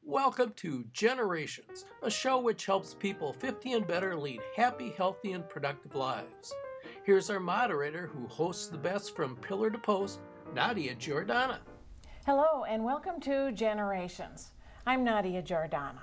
Welcome to Generations, a show which helps people 50 and better lead happy, healthy, and productive lives. Here's our moderator who hosts the best from pillar to post, Nadia Giordana. Hello and welcome to Generations. I'm Nadia Giordana.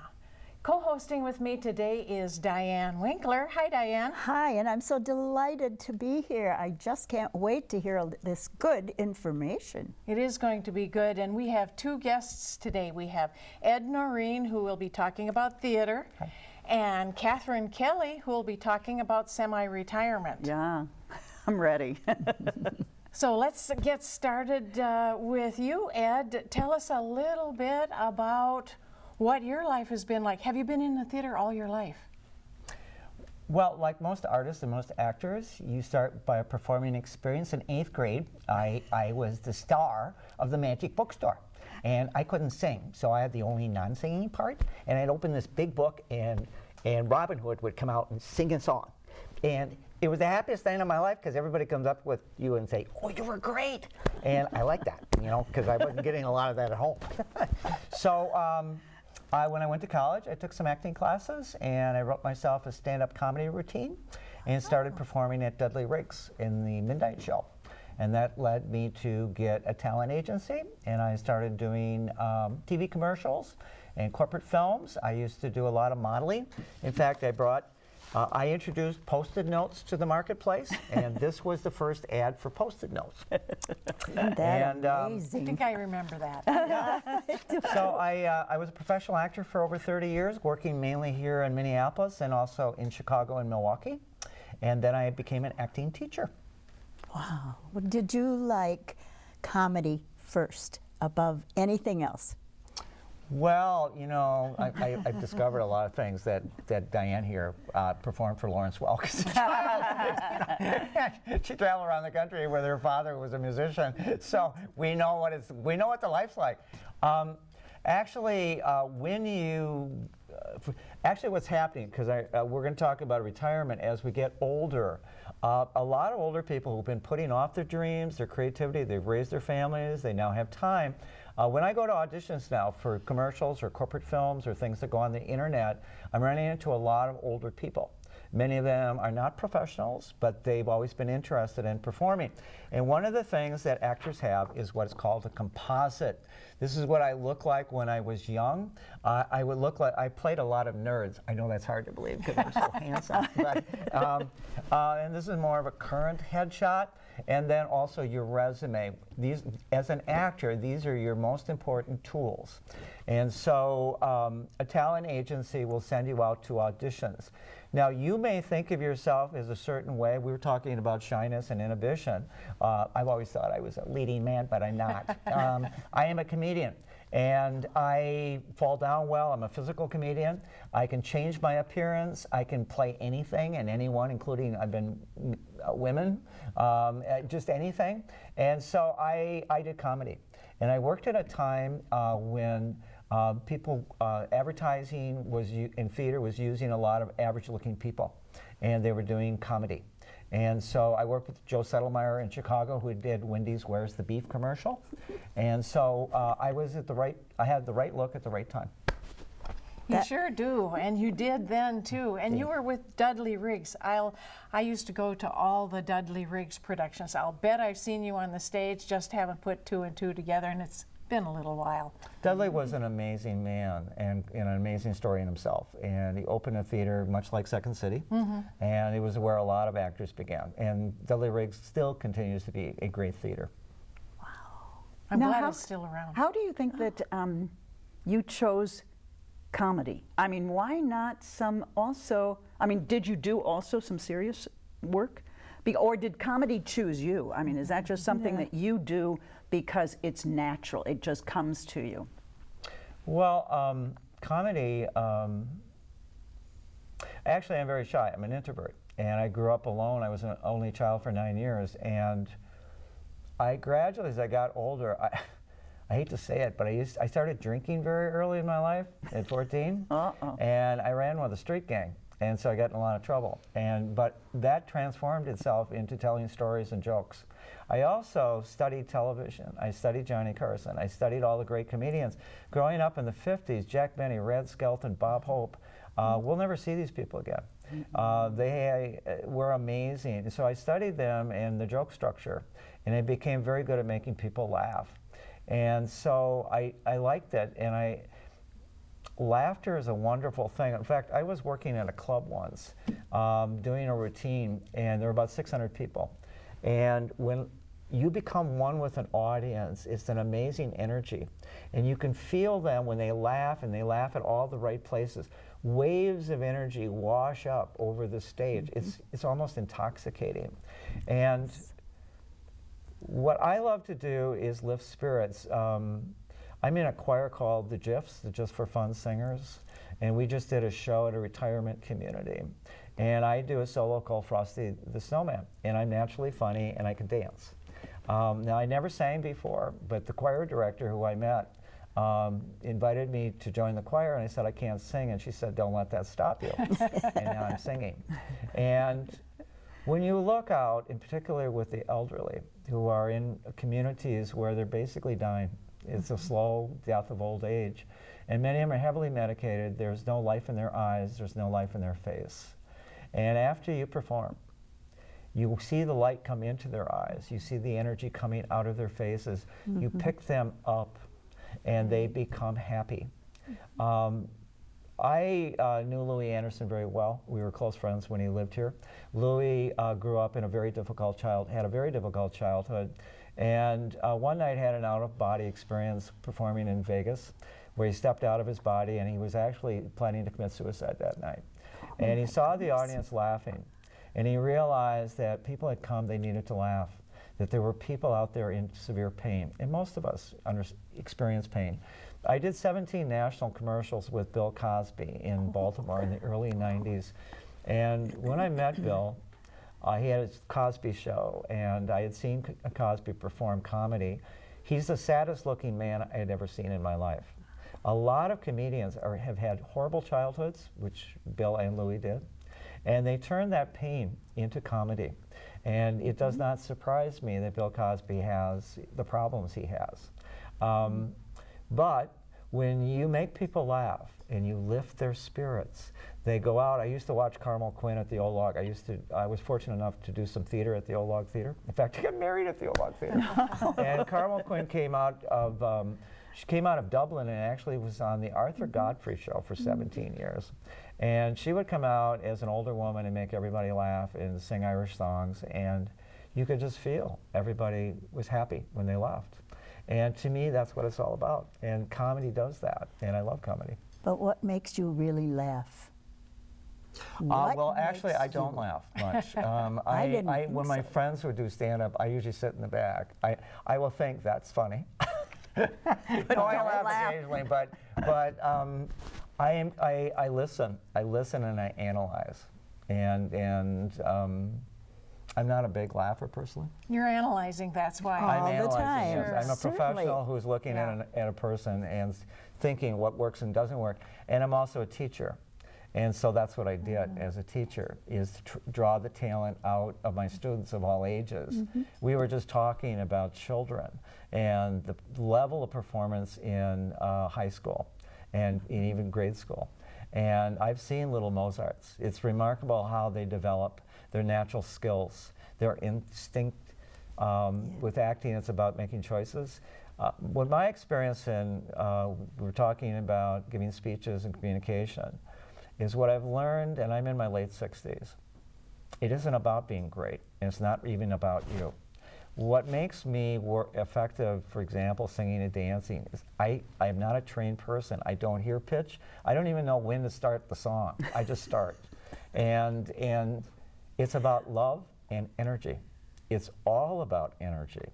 Co-hosting with me today is Diane Winkler. Hi, Diane. Hi, and I'm so delighted to be here. I just can't wait to hear this good information. It is going to be good, and we have two guests today. We have Ed Noreen, who will be talking about theater, Hi. And Kathryn Kelley, who will be talking about semi-retirement. Yeah, I'm ready. So let's get started with you, Ed. Tell us a little bit about what your life has been like. Have you been in the theater all your life? Well, like most artists and most actors, you start by a performing experience. In 8th grade, I was the star of the Magic Bookstore. And I couldn't sing, so I had the only non-singing part. And I'd open this big book, and Robin Hood would come out and sing a song. And it was the happiest thing of my life because everybody comes up with you and say, "Oh, you were great." And I like that, you know, because I wasn't getting a lot of that at home. So when I went to college, I took some acting classes, and I wrote myself a stand-up comedy routine and started performing at Dudley Riggs in the Midnight Show. And that led me to get a talent agency, and I started doing TV commercials and corporate films. I used to do a lot of modeling. In fact, I introduced Post-it notes to the marketplace, and this was the first ad for Post-it notes. Isn't that amazing? I think I remember that. So I was a professional actor for over 30 years, working mainly here in Minneapolis and also in Chicago and Milwaukee. And then I became an acting teacher. Wow. Well, did you like comedy first above anything else? Well, you know, I've discovered a lot of things that Diane here performed for Lawrence Welk. She traveled around the country with her father, who was a musician, so we know what the life's like. Actually, what's happening, because we're going to talk about retirement as we get older. A lot of older people who've been putting off their dreams, their creativity, they've raised their families, they now have time. When I go to auditions now for commercials or corporate films or things that go on the internet, I'm running into a lot of older people. Many of them are not professionals, but they've always been interested in performing. And one of the things that actors have is what's called a composite. This is what I look like when I was young. I played a lot of nerds. I know that's hard to believe because I'm so handsome. But, and this is more of a current headshot. And then also your resume. As an actor, these are your most important tools. And so a talent agency will send you out to auditions. Now, you may think of yourself as a certain way. We were talking about shyness and inhibition. I've always thought I was a leading man, but I'm not. I am a comedian, and I fall down well. I'm a physical comedian. I can change my appearance. I can play anything and anyone, including I've been women, just anything. And so I did comedy. And I worked at a time when advertising in theater was using a lot of average-looking people, and they were doing comedy. And so I worked with Joe Settlemeyer in Chicago, who did Wendy's Where's the Beef commercial. And so I had the right look at the right time. You sure do, and you did then too. And you were with Dudley Riggs. I used to go to all the Dudley Riggs productions. I'll bet I've seen you on the stage, just haven't put two and two together, and it's been a little while. Dudley was an amazing man and an amazing story in himself. And he opened a theater much like Second City, and it was where a lot of actors began. And Dudley Riggs still continues to be a great theater. Wow. I'm glad it's still around. How do you think that you chose comedy? I mean, why not did you do also some serious work? Or did comedy choose you? I mean, is that just something that you do because it's natural, it just comes to you? Well, comedy, actually I'm very shy. I'm an introvert, and I grew up alone. I was an only child for 9 years, and I gradually, as I got older, I hate to say it, but I started drinking very early in my life, at 14, and I ran with a street gang. And so I got in a lot of trouble. But that transformed itself into telling stories and jokes. I also studied television. I studied Johnny Carson. I studied all the great comedians. Growing up in the 50s, Jack Benny, Red Skelton, Bob Hope, we'll never see these people again. They were amazing. So I studied them and the joke structure, and I became very good at making people laugh. And so I liked it, and laughter is a wonderful thing. In fact, I was working at a club once, doing a routine, and there were about 600 people. And when you become one with an audience, it's an amazing energy. And you can feel them when they laugh, and they laugh at all the right places. Waves of energy wash up over the stage. It's almost intoxicating. And what I love to do is lift spirits. I'm in a choir called the GIFs, the Just for Fun Singers, and we just did a show at a retirement community. And I do a solo called Frosty the Snowman, and I'm naturally funny and I can dance. Now, I never sang before, but the choir director who I met invited me to join the choir, and I said, I can't sing, and she said, don't let that stop you. And now I'm singing. And when you look out, in particular with the elderly, who are in communities where they're basically dying, it's a slow death of old age, and many of them are heavily medicated, there's no life in their eyes, there's no life in their face. And after you perform, you see the light come into their eyes, you see the energy coming out of their faces, you pick them up, and they become happy. I knew Louis Anderson very well. We were close friends when he lived here. Louis grew up in a very difficult childhood, and one night had an out-of-body experience performing in Vegas, where he stepped out of his body, and he was actually planning to commit suicide that night. And he saw the audience laughing, and he realized that people had come, they needed to laugh, that there were people out there in severe pain, and most of us experience pain. I did 17 national commercials with Bill Cosby in Baltimore in the early 90s, and when I met Bill, he had his Cosby show, and I had seen Cosby perform comedy. He's the saddest looking man I had ever seen in my life. A lot of comedians have had horrible childhoods, which Bill and Louis did, and they turn that pain into comedy. And it does not surprise me that Bill Cosby has the problems he has. But when you make people laugh and you lift their spirits, they go out. I used to watch Carmel Quinn at the Old Log. I was fortunate enough to do some theater at the Old Log Theater. In fact, I got married at the Old Log Theater. And Carmel Quinn came out of Dublin and actually was on the Arthur Godfrey Show for 17 years. And she would come out as an older woman and make everybody laugh and sing Irish songs, and you could just feel everybody was happy when they left. And to me, that's what it's all about. And comedy does that, and I love comedy. But what makes you really laugh? Well, actually, I don't laugh much. When my friends would do stand-up, I usually sit in the back. I will think that's funny. No, I laugh occasionally, but I listen. I listen and I analyze, and I'm not a big laugher personally. You're analyzing, that's why. All the time. Yes. I'm a Certainly. professional who's looking at a person and thinking what works and doesn't work. And I'm also a teacher. And so that's what I did as a teacher, is to draw the talent out of my students of all ages. We were just talking about children and the level of performance in high school and in even grade school. And I've seen little Mozarts. It's remarkable how they develop their natural skills, their instinct. With acting, it's about making choices. With my experience in, we were talking about giving speeches and communication, is what I've learned, and I'm in my late 60s. It isn't about being great, and it's not even about you. What makes me effective, for example, singing and dancing, is I'm not a trained person. I don't hear pitch. I don't even know when to start the song. I just start. And it's about love and energy. It's all about energy.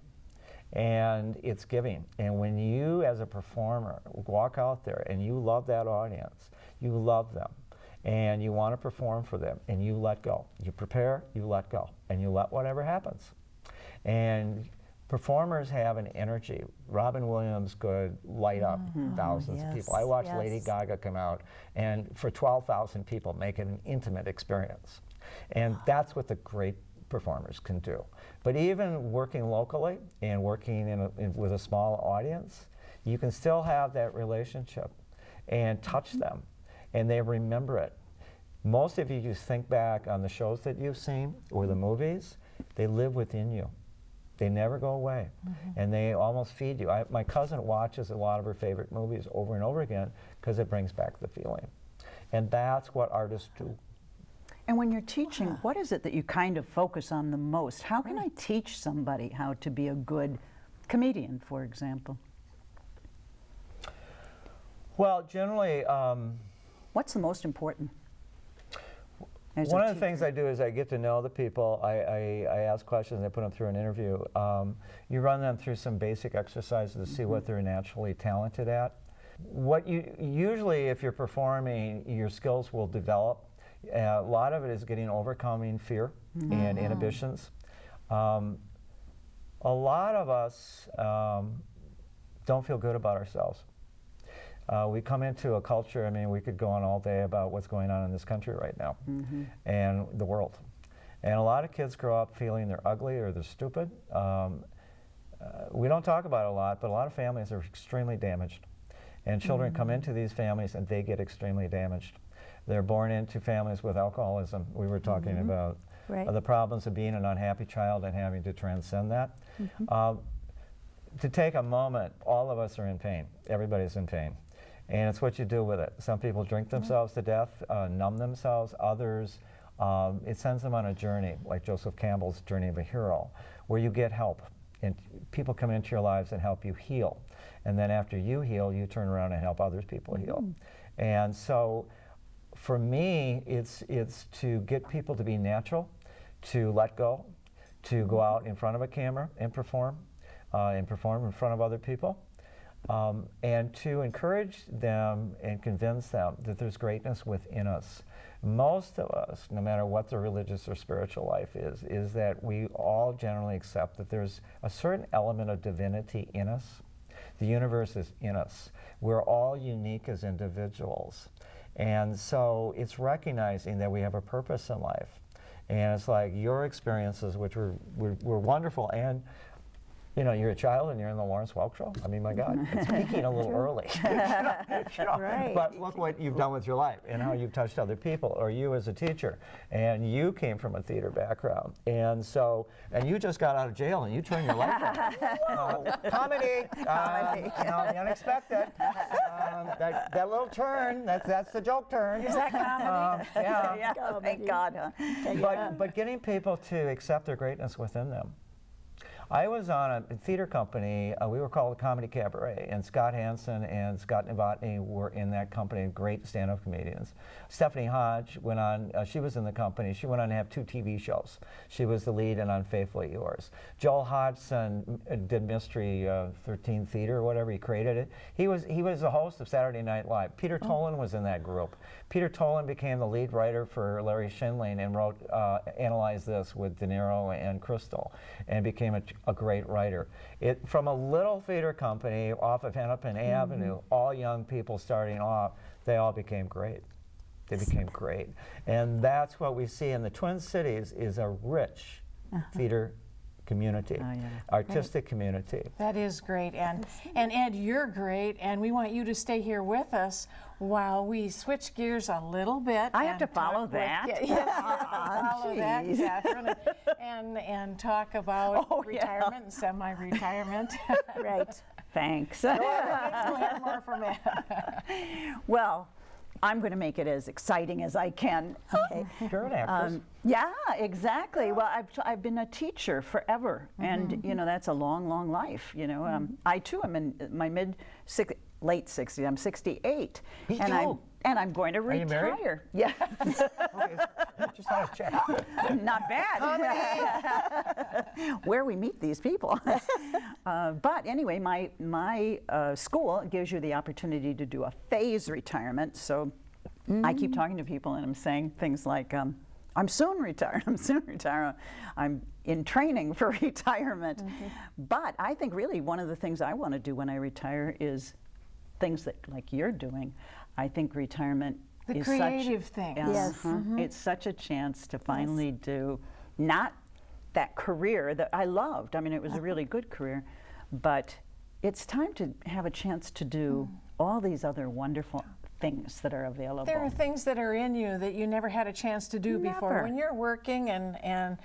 And it's giving. And when you, as a performer, walk out there and you love that audience, you love them, and you want to perform for them, and you let go. You prepare, you let go, and you let whatever happens. And Performers have an energy. Robin Williams could light up thousands of people. I watched Lady Gaga come out and for 12,000 people make it an intimate experience. And that's what the great performers can do. But even working locally and working with a small audience, you can still have that relationship and touch them, and they remember it. Most of you just think back on the shows that you've seen or the movies, they live within you. They never go away, and they almost feed you. My cousin watches a lot of her favorite movies over and over again because it brings back the feeling. And that's what artists do. And when you're teaching, what is it that you kind of focus on the most? How can I teach somebody how to be a good comedian, for example? Well, generally, what's the most important? One of the things I do is I get to know the people. I ask questions, I put them through an interview. You run them through some basic exercises to see what they're naturally talented at. Usually if you're performing, your skills will develop. A lot of it is overcoming fear and inhibitions. A lot of us don't feel good about ourselves. We come into a culture, I mean, we could go on all day about what's going on in this country right now and the world. And a lot of kids grow up feeling they're ugly or they're stupid. We don't talk about it a lot, but a lot of families are extremely damaged. And children come into these families and they get extremely damaged. They're born into families with alcoholism. We were talking about the problems of being an unhappy child and having to transcend that. To take a moment, all of us are in pain. Everybody's in pain. And it's what you do with it. Some people drink themselves to death, numb themselves. Others, it sends them on a journey, like Joseph Campbell's Journey of a Hero, where you get help. And people come into your lives and help you heal. And then after you heal, you turn around and help other people heal. And so for me, it's to get people to be natural, to let go, to go out in front of a camera and perform in front of other people, and to encourage them and convince them that there's greatness within us. Most of us, no matter what the religious or spiritual life is that we all generally accept that there's a certain element of divinity in us. The universe is in us. We're all unique as individuals. And so it's recognizing that we have a purpose in life. And it's like your experiences, which were wonderful, and you know, you're a child and you're in the Lawrence Welk Show. I mean, my God, it's peaking a little early. But look what you've done with your life and how you've touched other people, or you as a teacher. And you came from a theater background. And so, and you just got out of jail and you turned your life around. Comedy. You know, the unexpected. That little turn, that's the joke turn. Is that comedy? Yeah, thank God. Huh? But getting people to accept their greatness within them. I was on a theater company, we were called the Comedy Cabaret, and Scott Hansen and Scott Novotny were in that company, great stand-up comedians. Stephanie Hodge went on, she was in the company, she went on to have 2 TV shows. She was the lead in Unfaithfully Yours. Joel Hodgson did Mystery 13 Theater or whatever, he created it. He was the host of Saturday Night Live. Peter Tolan was in that group. Peter Tolan became the lead writer for Larry Schindling and wrote Analyze This with De Niro and Crystal, and became a great writer. From a little theater company off of Hennepin Avenue, all young people starting off, they all became great. They became great. And that's what we see in the Twin Cities is a rich theater community, artistic community. That is great. And Ed, you're great, and we want you to stay here with us while we switch gears a little bit. I have to follow that? Yes, you have to follow that, Kathryn, and talk about retirement and semi-retirement. Right. Thanks. We'll hear more from Ed. Well, I'm going to make it as exciting as I can. Okay. You're an actress. Yeah, exactly. Well, I've been a teacher forever, and you know that's a long, long life. You know, I too am in my late 60s. I'm 68, Me and too. I'm going to Are you married? retire. Yeah, Okay, just want to check. not bad. Where we meet these people. But anyway, my school gives you the opportunity to do a phase retirement. So I keep talking to people, and I'm saying things like, I'm soon retired. I'm soon retired. I'm in training for retirement. But I think really one of the things I want to do when I retire is things that like you're doing. I think retirement The is creative thing. Yes. It's such a chance to finally do not that career that I loved. I mean, it was a really good career, but it's time to have a chance to do all these other wonderful things that are available. There are things that are in you that you never had a chance to do before. Never. When you're working and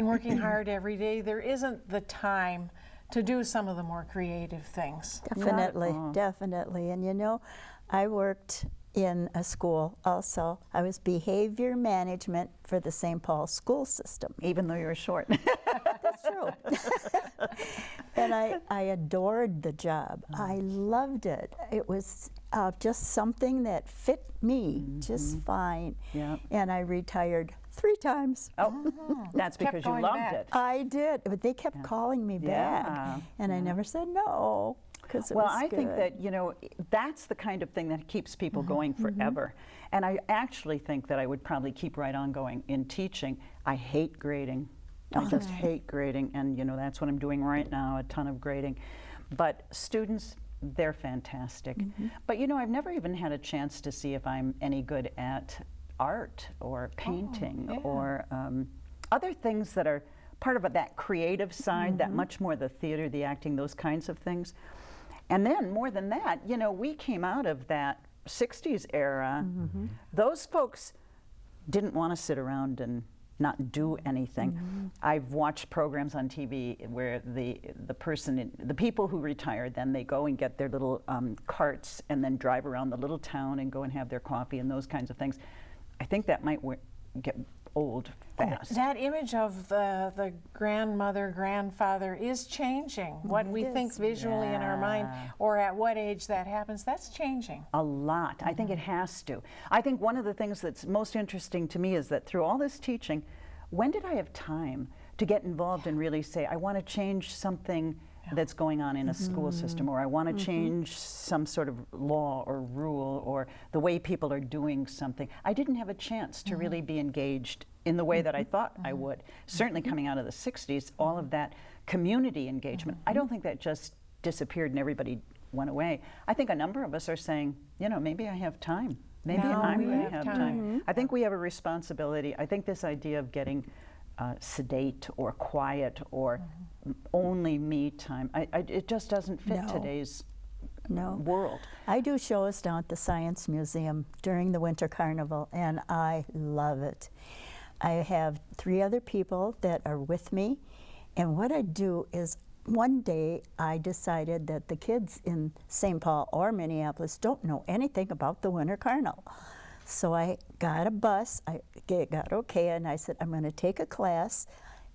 working hard every day, there isn't the time to do some of the more creative things. Definitely, all. definitely. And you know, I worked in a school also. I was behavior management for the St. Paul school system. Even though you're short. That's true. And I adored the job. I loved it. It was just something that fit me just fine. Yeah. And I retired 3 times. Oh, that's Kept because you going loved back. it. I did, but they kept calling me Yeah. back. And I never said no, because it Well, was I think good. that, you know, that's the kind of thing that keeps people going forever. And I actually think that I would probably keep right on going in teaching. I hate grading. I just hate grading, and you know, that's what I'm doing right now, a ton of grading. But students, they're fantastic. But you know, I've never even had a chance to see if I'm any good at art or painting or other things that are part of that creative side, that much more the theater, the acting, those kinds of things. And then more than that, you know, we came out of that 60s era. Those folks didn't want to sit around and not do anything. I've watched programs on TV where the people who retired, then they go and get their little carts and then drive around the little town and go and have their coffee and those kinds of things. I think that might get old fast. That image of the grandmother, grandfather is changing. What we think visually in our mind, or at what age that happens, that's changing. A lot. I think it has to. I think one of the things that's most interesting to me is that through all this teaching, when did I have time to get involved and really say, I want to change something that's going on in a school system, or I want to change some sort of law or rule or the way people are doing something. I didn't have a chance to really be engaged in the way that I thought I would. Certainly coming out of the 60s, all of that community engagement, I don't think that just disappeared and everybody went away. I think a number of us are saying, you know, maybe I have time. Maybe Now I'm we going to have have time. I think we have a responsibility. I think this idea of getting sedate or quiet or only me time, it just doesn't fit No. today's No. world. I do shows down at the Science Museum during the Winter Carnival, and I love it. I have 3 other people that are with me, and what I do is one day I decided that the kids in St. Paul or Minneapolis don't know anything about the Winter Carnival. So I got a bus, I got okay, and I said, I'm going to take a class,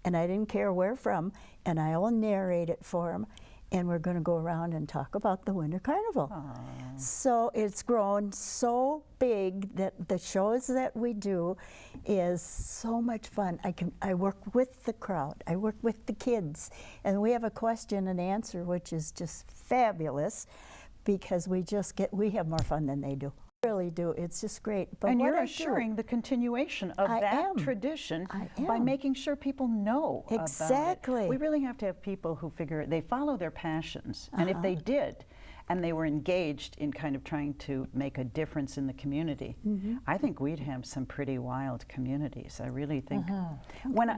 and I didn't care where from, and I will narrate it for them, and we're going to go around and talk about the Winter Carnival. So it's grown so big that the shows that we do is so much fun. I work with the crowd, I work with the kids, and we have a question and answer, which is just fabulous, because we have more fun than they do. Really do. It's just great. But And what you're I do- assuring the continuation of I that am. tradition I by am. making sure people know about it. Exactly. We really have to have people who they follow their passions. And if they did, and they were engaged in kind of trying to make a difference in the community, I think we'd have some pretty wild communities. I really think. When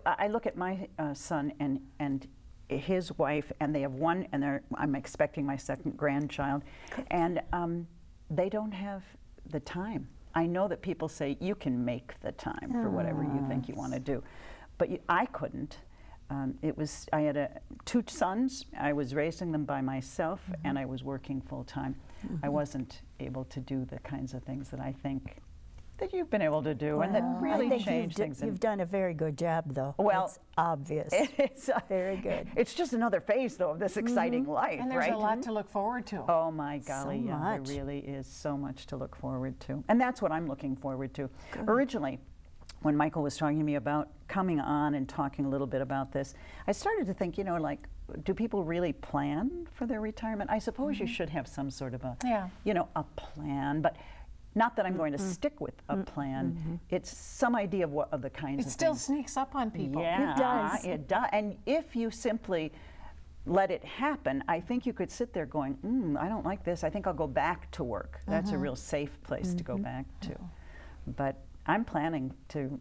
I look at my son and his wife, and they have one, and I'm expecting my 2nd grandchild, and they don't have the time. I know that people say you can make the time for whatever you think you want to do, but I couldn't. I had 2 sons. I was raising them by myself, and I was working full time. I wasn't able to do the kinds of things that I think that you've been able to do, and that really I think changed things. You've done a very good job, though. Well, it's obvious. It's very good. It's just another phase, though, of this exciting life, And there's right? a lot to look forward to. Oh my golly, So yeah, much. there really is so much to look forward to. And that's what I'm looking forward to. Originally, when Michael was talking to me about coming on and talking a little bit about this, I started to think, you know, like, do people really plan for their retirement? I suppose you should have some sort of a, Yeah. you know, a plan, but not that I'm going to stick with a plan. It's some idea of the kinds It of still things. sneaks up on people. Yeah, It does. It does. And if you simply let it happen, I think you could sit there going, I don't like this. I think I'll go back to work. That's a real safe place to go back to. But I'm planning to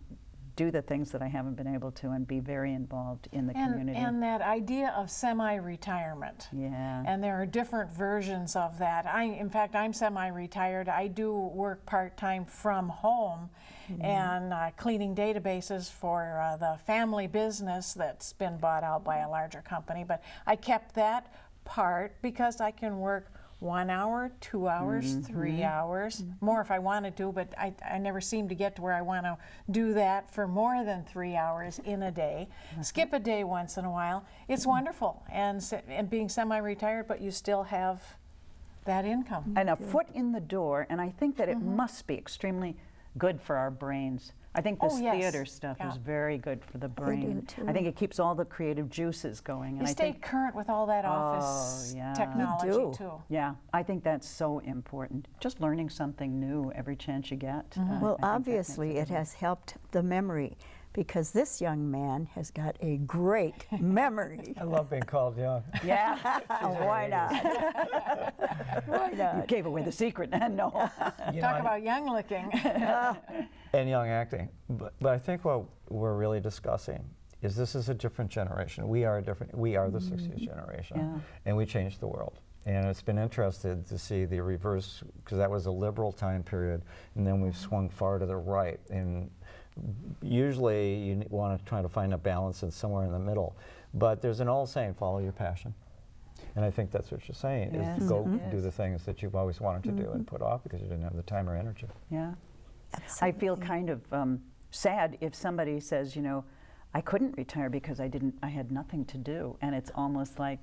do the things that I haven't been able to and be very involved in the community. And that idea of semi-retirement. Yeah. And there are different versions of that. In fact, I'm semi-retired. I do work part-time from home and cleaning databases for the family business that's been bought out by a larger company. But I kept that part because I can work 1 hour, 2 hours, 3 hours, more if I wanted to, but I never seem to get to where I want to do that for more than 3 hours in a day. Skip a day once in a while. It's wonderful, and being semi-retired, but you still have that income. And a foot in the door, and I think that it must be extremely good for our brains. I think this yes. theater stuff is very good for the brain. too. I think it keeps all the creative juices going. You And I stay think, current with all that office yeah. technology You do. too. yeah, I think that's so important. Just learning something new every chance you get. Well, I think that makes obviously a it has helped the memory, because this young man has got a great memory. I love being called young. Yeah. Why not? Why You not? gave away the secret. No. You know, Talk about young looking. and young acting. But I think what we're really discussing is this is a different generation. We are the 60s generation, Yeah. and we changed the world. And it's been interesting to see the reverse, because that was a liberal time period, and then we've swung far to the right. And usually you want to try to find a balance in somewhere in the middle. But there's an old saying, follow your passion. And I think that's what you're saying, Yes, is go it do is. the things that you've always wanted to do and put off because you didn't have the time or energy. Yeah. I feel kind of sad if somebody says, you know, I couldn't retire because I had nothing to do. And it's almost like,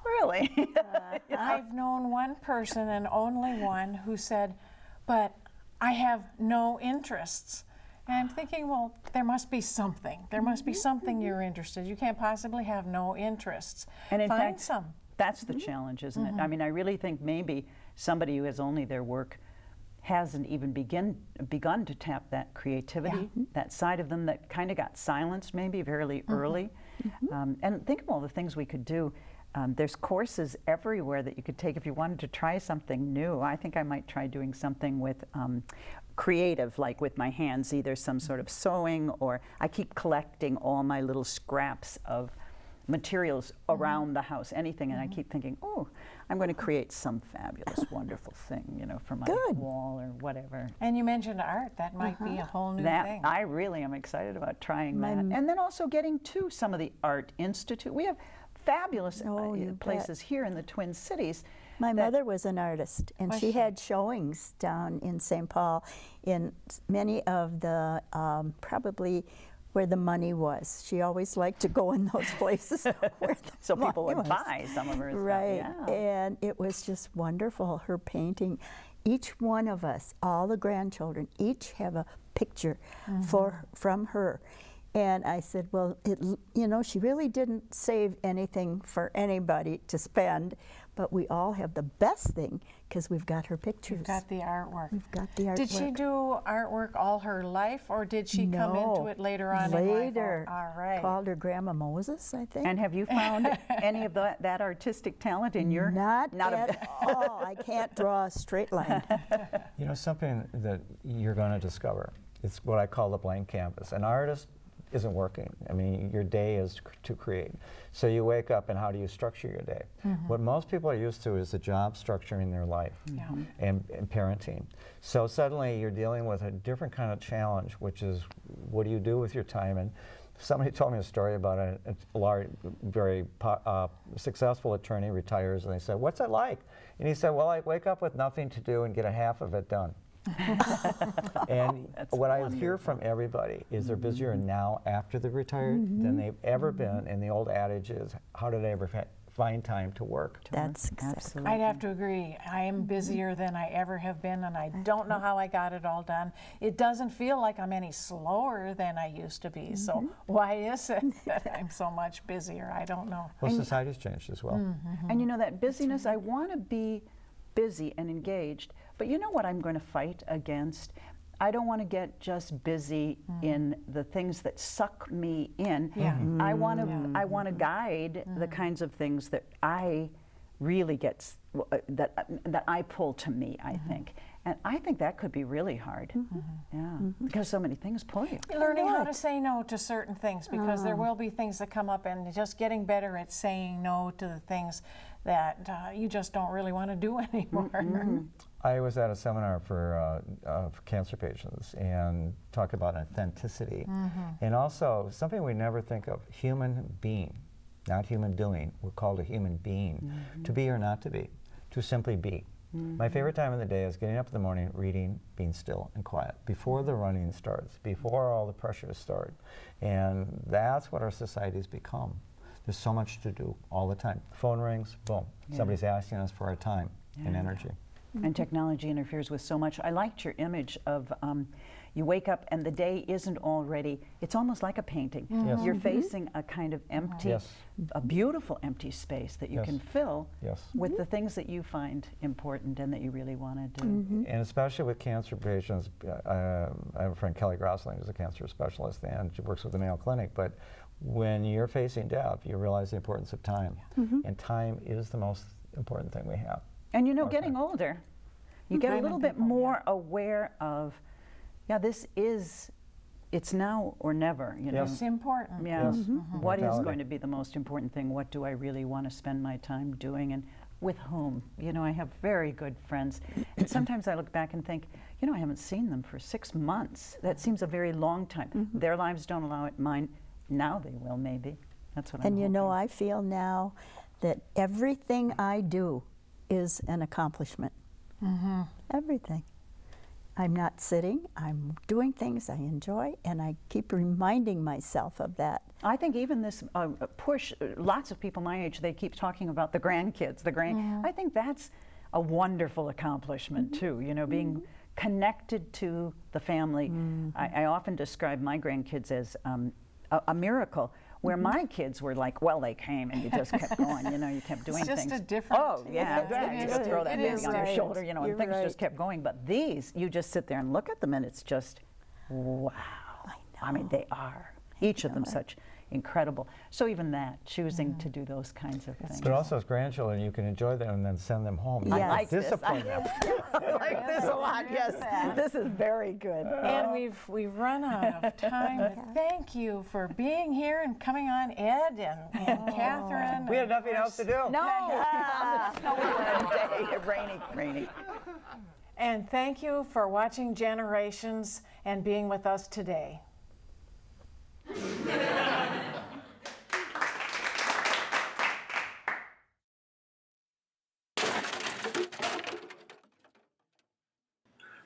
really? I've known one person and only one who said, but I have no interests. And I'm thinking, well, there must be something. There must be something you're interested. You can't possibly have no interests. And in Find fact, some. that's the challenge, isn't it? I mean, I really think maybe somebody who has only their work hasn't even begun to tap that creativity, that side of them that kind of got silenced maybe fairly early. And think of all the things we could do. There's courses everywhere that you could take if you wanted to try something new. I think I might try doing something with creative, like with my hands, either some sort of sewing, or I keep collecting all my little scraps of materials around the house, anything, and I keep thinking, oh, I'm going to create some fabulous, wonderful thing, you know, for my Good. wall or whatever. And you mentioned art. That might be a whole new That thing. I really am excited about trying My that, m- and then also getting to some of the art institute. We have fabulous Oh, you bet. places here in the Twin Cities. My that- mother was an artist, and Was she she? had showings down in St. Paul in many of the, probably where the money was. She always liked to go in those places where the So people money would was. buy some of her stuff. Right, Yeah. and it was just wonderful, her painting. Each one of us, all the grandchildren, each have a picture from her. And I said, well, you know, she really didn't save anything for anybody to spend, but we all have the best thing because we've got her pictures. You've got the artwork. We've got the artwork. Did she do artwork all her life, or did she come into it later on in life? Later. All right. Called her Grandma Moses, I think. And have you found any of that artistic talent in your? Not a at bit. all. I can't draw a straight line. You know, something that you're going to discover, it's what I call the blank canvas. An artist isn't working. I mean, your day is to create. So you wake up, and how do you structure your day? What most people are used to is the job structuring their life and parenting. So suddenly you're dealing with a different kind of challenge, which is, what do you do with your time? And somebody told me a story about a large, very successful attorney retires, and they said, what's it like? And he said, well, I wake up with nothing to do and get a half of it done. And what I hear from everybody is they're busier now after they're retired than they've ever been. And the old adage is, how did I ever find time to work? That's exactly. Absolutely. I'd have to agree. I am busier than I ever have been, and I don't know how I got it all done. It doesn't feel like I'm any slower than I used to be. So why is it that I'm so much busier? I don't know. Well, society's changed as well. And you know, that busyness, I want to be busy and engaged. But you know what I'm going to fight against? I don't want to get just busy in the things that suck me in. Yeah. I want to guide the kinds of things that I really get that I pull to me, I think. And I think that could be really hard. Yeah. Because so many things pull you. Learning how to say no to certain things, because there will be things that come up, and just getting better at saying no to the things that you just don't really want to do anymore. I was at a seminar for cancer patients and talked about authenticity. And also, something we never think of, human being, not human doing. We're called a human being. To be or not to be, to simply be. My favorite time of the day is getting up in the morning, reading, being still and quiet, before the running starts, before all the pressures start. And that's what our society's become. There's so much to do all the time. Phone rings, boom. Somebody's asking us for our time and energy. And technology interferes with so much. I liked your image of you wake up and the day isn't already, it's almost like a painting. Yes. You're facing a kind of empty, a beautiful empty space that you can fill with the things that you find important and that you really want to do. And especially with cancer patients, I have a friend, Kelley, who's a cancer specialist, and she works with the Mayo Clinic, but when you're facing death, you realize the importance of time. And time is the most important thing we have. And you know, getting older, you get a little bit more aware of, this is, it's now or never, you know. It's important. Yeah. What is going to be the most important thing? What do I really want to spend my time doing, and with whom? You know, I have very good friends, and sometimes I look back and think, you know, I haven't seen them for 6 months. That seems a very long time. Their lives don't allow it, mine, now they will maybe. That's what I'm And you know, hoping. I feel now that everything I do is an accomplishment. Everything. I'm not sitting, I'm doing things I enjoy, and I keep reminding myself of that. I think even this push, lots of people my age, they keep talking about the grandkids, I think that's a wonderful accomplishment too, you know, being connected to the family. I often describe my grandkids as a miracle, where my kids were like, well, they came and you just kept going, you know, you kept doing It's things. just a different. Oh, yeah, you just throw that baby on your shoulder, you know, and You're things right. just kept going. But these, you just sit there and look at them and it's just, wow. I mean, they are, each of them such incredible. So even that, choosing to do those kinds of things. But also as grandchildren, you can enjoy them and then send them home. Yes. I like this. Discipline them. I like this a lot, yes. This is very good. And we've run out of time. Thank you for being here and coming on, Ed and Kathryn. We had and nothing else to do. No, we were a day, rainy. And thank you for watching Generations and being with us today.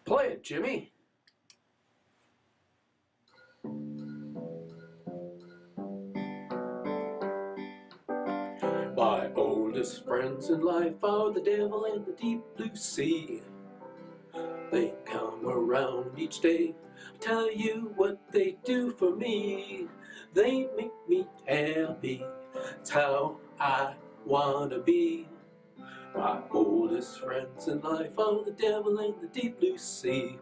Play it, Jimmy. My oldest friends in life are the devil and the deep blue sea. They come around each day, tell you what they do for me. They make me happy, it's how I wanna be. My oldest friends in life are the devil and the deep blue sea.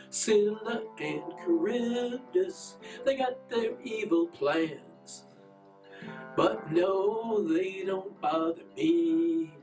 Scylla and Charybdis, they got their evil plans, but no, they don't bother me.